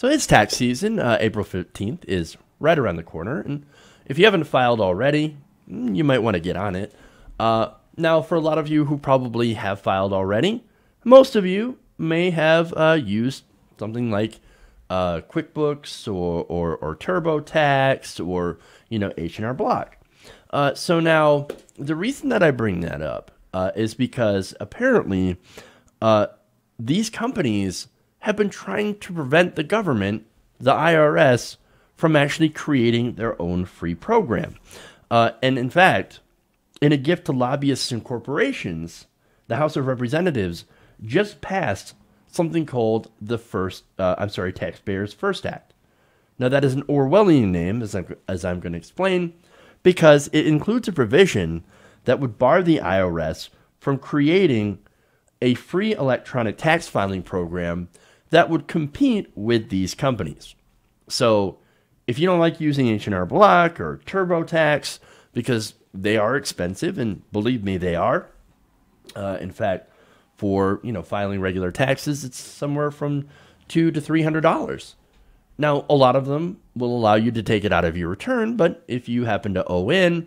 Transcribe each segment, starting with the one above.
So it's tax season. April 15th is right around the corner. And if you haven't filed already, you might want to get on it. Now, for a lot of you who probably have filed already, most of you may have used something like QuickBooks or TurboTax or, H&R Block. So now, the reason that I bring that up is because apparently these companies have been trying to prevent the government, the IRS, from actually creating their own free program. And in fact, in a gift to lobbyists and corporations, the House of Representatives just passed something called the Taxpayers First Act. Now that is an Orwellian name, as I'm going to explain, because it includes a provision that would bar the IRS from creating a free electronic tax filing program that would compete with these companies. So if you don't like using H&R Block or TurboTax, because they are expensive, and believe me, they are. In fact, for filing regular taxes, it's somewhere from $200 to $300. Now, a lot of them will allow you to take it out of your return, but if you happen to owe in,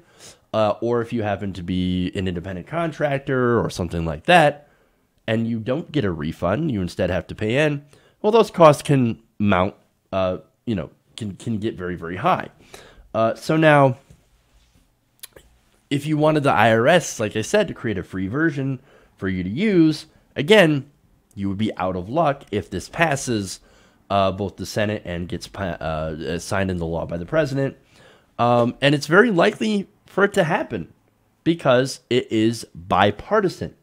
or if you happen to be an independent contractor or something like that, and you don't get a refund, you instead have to pay in, well, those costs can mount, can get very, very high. So now, if you wanted the IRS, like I said, to create a free version for you to use, again, you would be out of luck if this passes both the Senate and gets signed into law by the president. And it's very likely for it to happen because it is bipartisan.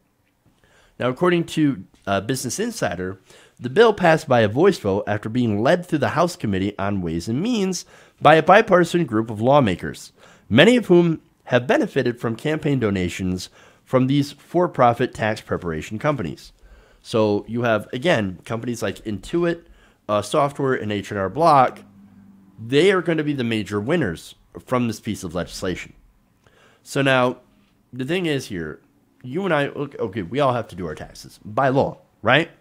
Now, according to Business Insider, the bill passed by a voice vote after being led through the House Committee on Ways and Means by a bipartisan group of lawmakers, many of whom have benefited from campaign donations from these for-profit tax preparation companies. So you have, again, companies like Intuit Software and H&R Block. They are going to be the major winners from this piece of legislation. So now, the thing is here, you and I, okay, we all have to do our taxes by law, right?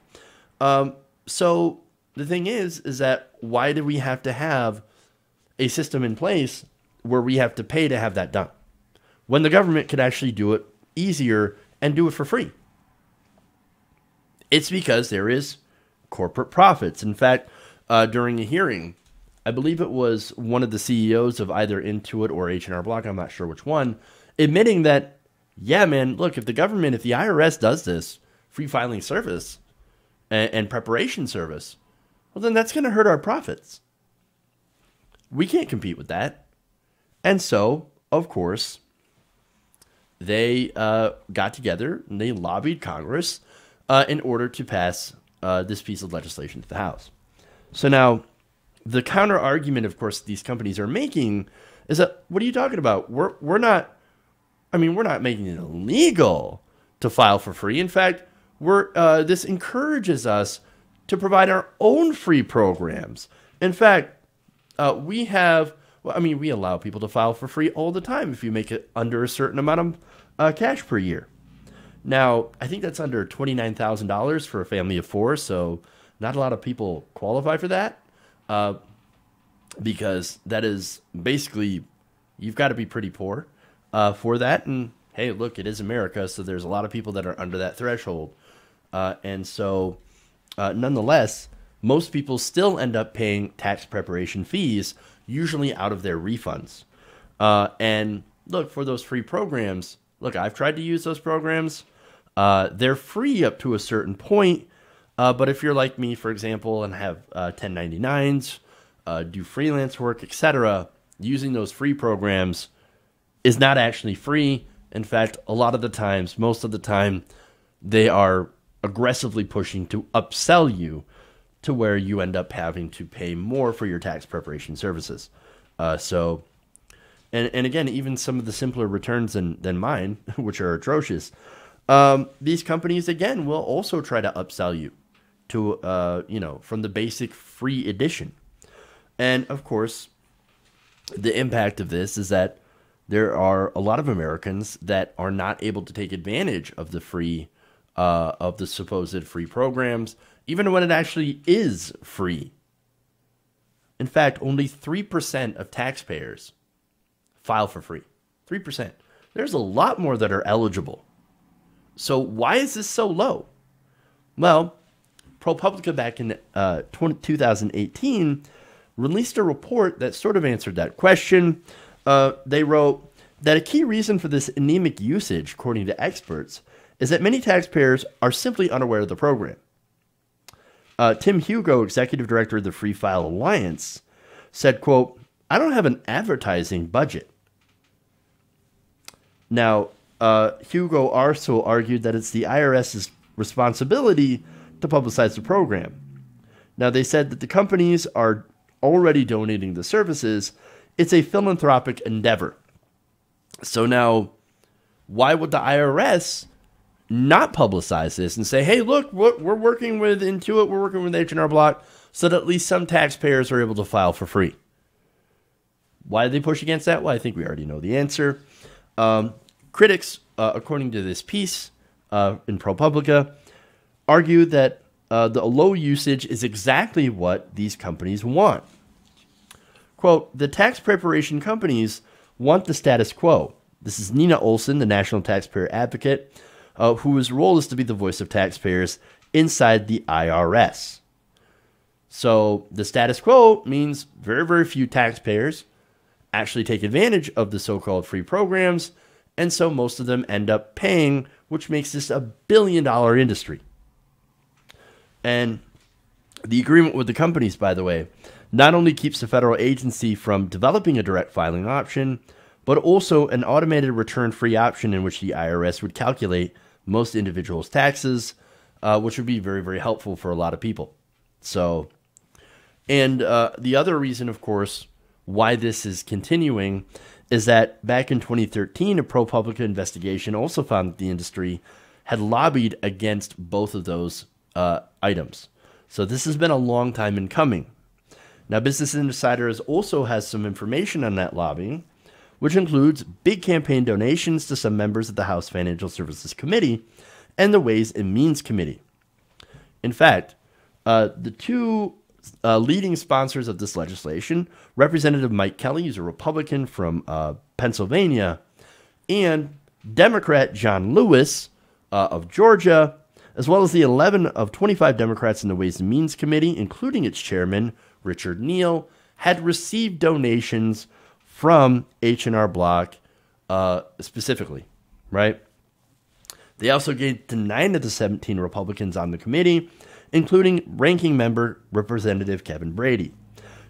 So the thing is that why do we have to have a system in place where we have to pay to have that done, when the government could actually do it easier and do it for free? It's because there is corporate profits. In fact, during a hearing, I believe it was one of the CEOs of either Intuit or H&R Block, I'm not sure which one, admitting that, yeah, man, look, if the IRS does this free filing service and preparation service, well, then that's going to hurt our profits. We can't compete with that. And so, of course, they got together and they lobbied Congress in order to pass this piece of legislation to the House. So now, the counter argument, of course, these companies are making is that, what are you talking about? We're not making it illegal to file for free. In fact, this encourages us to provide our own free programs. In fact, we allow people to file for free all the time if you make it under a certain amount of cash per year. Now, I think that's under $29,000 for a family of four, so not a lot of people qualify for that, because that is basically, you've got to be pretty poor for that. And hey, look, it is America, so there's a lot of people that are under that threshold. And so, nonetheless, most people still end up paying tax preparation fees, usually out of their refunds. And look, for those free programs, look, I've tried to use those programs. They're free up to a certain point. But if you're like me, for example, and have 1099s, do freelance work, etc., using those free programs is not actually free. In fact, a lot of the times, most of the time, they are aggressively pushing to upsell you to where you end up having to pay more for your tax preparation services. And again, even some of the simpler returns than mine, which are atrocious, these companies, again, will also try to upsell you to, from the basic free edition. And of course, the impact of this is that there are a lot of Americans that are not able to take advantage of the supposed free programs, even when it actually is free. In fact, only 3% of taxpayers file for free. 3%. There's a lot more that are eligible. So why is this so low? Well, ProPublica back in 2018 released a report that sort of answered that question. They wrote that a key reason for this anemic usage, according to experts, is that many taxpayers are simply unaware of the program. Tim Hugo, executive director of the Free File Alliance, said, quote, "I don't have an advertising budget." Now, Hugo also argued that it's the IRS's responsibility to publicize the program. Now, they said that the companies are already donating the services. It's a philanthropic endeavor. So now, why would the IRS not publicize this and say, hey, look, we're working with Intuit, we're working with H&R Block, so that at least some taxpayers are able to file for free? Why did they push against that? Well, I think we already know the answer. Critics, according to this piece in ProPublica, argue that the low usage is exactly what these companies want. Quote, "The tax preparation companies want the status quo." This is Nina Olson, the National Taxpayer Advocate, whose role is to be the voice of taxpayers inside the IRS. So the status quo means very, very few taxpayers actually take advantage of the so-called free programs, and so most of them end up paying, which makes this $1 billion industry. And the agreement with the companies, by the way, not only keeps the federal agency from developing a direct filing option, but also an automated return-free option in which the IRS would calculate most individuals' taxes, which would be very, very helpful for a lot of people. So, and the other reason, of course, why this is continuing is that back in 2013, a ProPublica investigation also found that the industry had lobbied against both of those items. So this has been a long time in coming. Now, Business Insider also has some information on that lobbying, which includes big campaign donations to some members of the House Financial Services Committee and the Ways and Means Committee. In fact, the two leading sponsors of this legislation, Representative Mike Kelly, who's a Republican from Pennsylvania, and Democrat John Lewis of Georgia, as well as the 11 of 25 Democrats in the Ways and Means Committee, including its chairman, Richard Neal, had received donations from H&R Block specifically, right? They also gave to 9 of the 17 Republicans on the committee, including ranking member Representative Kevin Brady.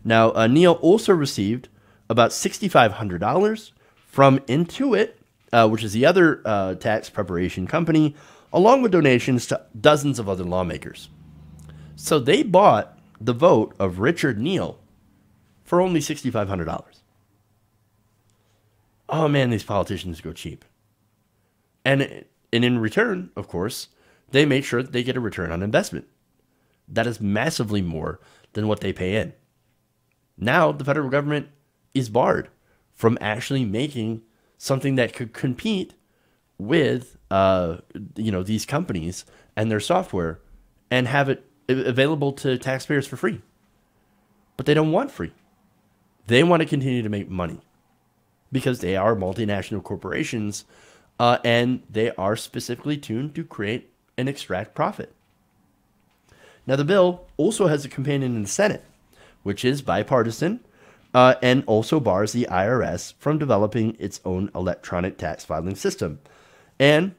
Now, Neal also received about $6,500 from Intuit, which is the other tax preparation company, along with donations to dozens of other lawmakers. So they bought the vote of Richard Neal for only $6,500. Oh man, these politicians go cheap. And in return, of course, they make sure that they get a return on investment. That is massively more than what they pay in. Now the federal government is barred from actually making something that could compete with these companies and their software and have it available to taxpayers for free. But they don't want free. They want to continue to make money because they are multinational corporations and they are specifically tuned to create and extract profit. Now, the bill also has a companion in the Senate, which is bipartisan and also bars the IRS from developing its own electronic tax filing system. And,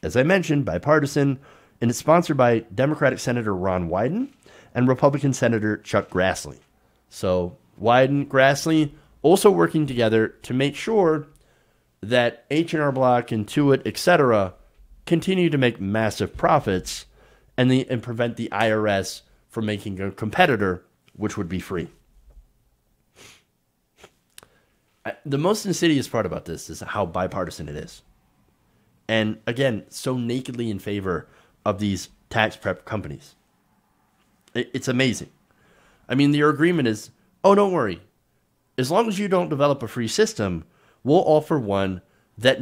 as I mentioned, bipartisan, and it's sponsored by Democratic Senator Ron Wyden and Republican Senator Chuck Grassley. So, Wyden, Grassley, also working together to make sure that H&R Block, Intuit, etc., continue to make massive profits and prevent the IRS from making a competitor, which would be free. The most insidious part about this is how bipartisan it is. And again, so nakedly in favor of these tax prep companies. It's amazing. I mean, their agreement is, oh, don't worry. As long as you don't develop a free system, we'll offer one that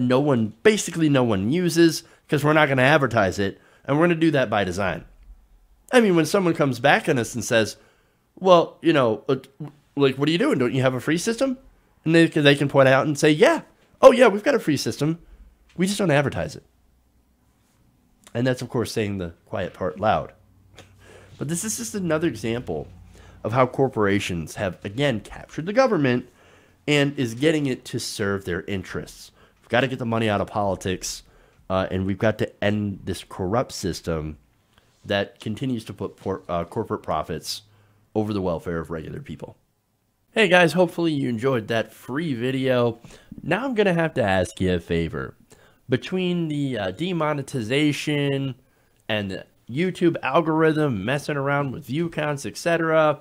basically no one uses because we're not going to advertise it, and we're going to do that by design. I mean, when someone comes back on us and says, well, Like, what are you doing? Don't you have a free system? And they can point out and say, yeah, oh yeah, we've got a free system. We just don't advertise it. And that's, of course, saying the quiet part loud. But this is just another example of how corporations have, again, captured the government and is getting it to serve their interests. We've got to get the money out of politics, and we've got to end this corrupt system that continues to put corporate profits over the welfare of regular people. Hey guys, hopefully you enjoyed that free video. Now I'm going to have to ask you a favor. Between the demonetization and the YouTube algorithm messing around with view counts, etc.,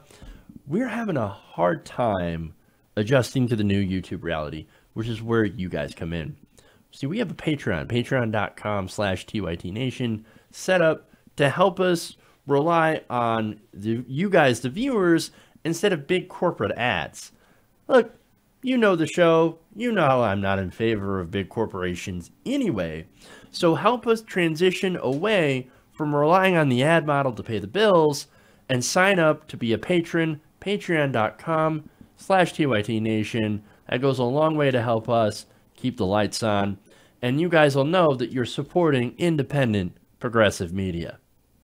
we're having a hard time adjusting to the new YouTube reality, which is where you guys come in. See, we have a Patreon, patreon.com/TYTNation, set up to help us rely on you guys, the viewers, instead of big corporate ads. Look, you know the show. You know I'm not in favor of big corporations anyway. So help us transition away from relying on the ad model to pay the bills and sign up to be a patron, patreon.com/TYTNation. That goes a long way to help us keep the lights on. And you guys will know that you're supporting independent, progressive media.